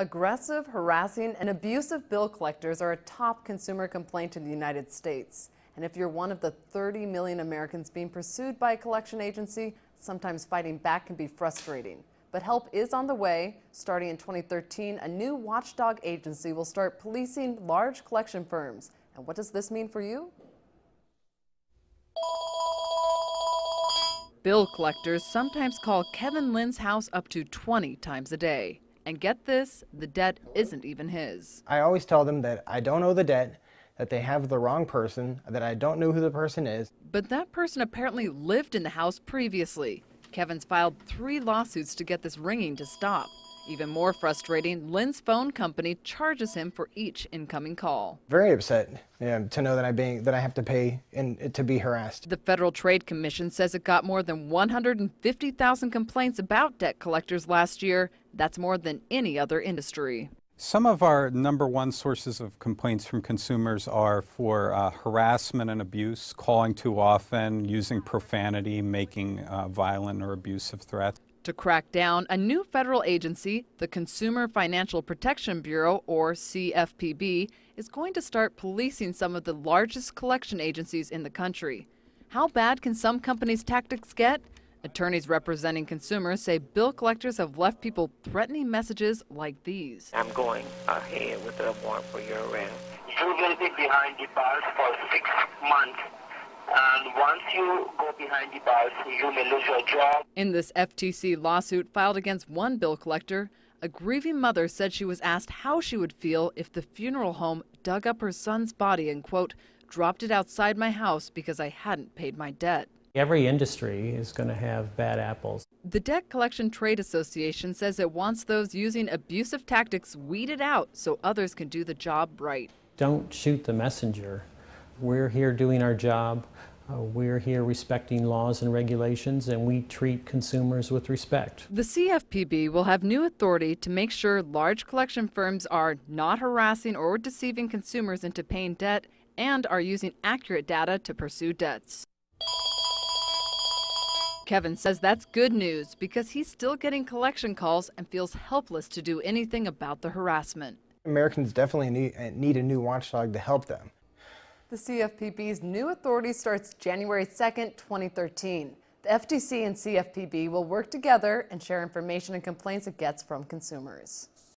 Aggressive, harassing, and abusive bill collectors are a top consumer complaint in the United States. And if you're one of the 30 million Americans being pursued by a collection agency, sometimes fighting back can be frustrating. But help is on the way. Starting in 2013, a new watchdog agency will start policing large collection firms. And what does this mean for you? Bill collectors sometimes call Kevin Lynn's house up to 20 times a day. And get this, the debt isn't even his. I always tell them that I don't owe the debt, that they have the wrong person, that I don't know who the person is. But that person apparently lived in the house previously. Kevin's filed 3 lawsuits to get this ringing to stop. Even more frustrating, Lynn's phone company charges him for each incoming call. Very upset to know that I have to pay and to be harassed. The Federal Trade Commission says it got more than 150,000 complaints about debt collectors last year. That's more than any other industry. Some of our #1 sources of complaints from consumers are for harassment and abuse, calling too often, using profanity, making violent or abusive threats. To crack down, a new federal agency, the Consumer Financial Protection Bureau, or CFPB, is going to start policing some of the largest collection agencies in the country. How bad can some companies' tactics get? Attorneys representing consumers say bill collectors have left people threatening messages like these. I'm going ahead with a warrant for your arrest. You will be behind the bars for 6 months. And once you go behind the bars, you may lose your job. In this FTC lawsuit filed against one bill collector, a grieving mother said she was asked how she would feel if the funeral home dug up her son's body and, quote, dropped it outside my house because I hadn't paid my debt. Every industry is going to have bad apples. The Debt Collection Trade Association says it wants those using abusive tactics weeded out so others can do the job right. Don't shoot the messenger. We're here doing our job. We're here respecting laws and regulations, and we treat consumers with respect. The CFPB will have new authority to make sure large collection firms are not harassing or deceiving consumers into paying debt and are using accurate data to pursue debts. Kevin says that's good news because he's still getting collection calls and feels helpless to do anything about the harassment. Americans definitely need a new watchdog to help them. The CFPB's new authority starts January 2nd, 2013. The FTC and CFPB will work together and share information and complaints it gets from consumers.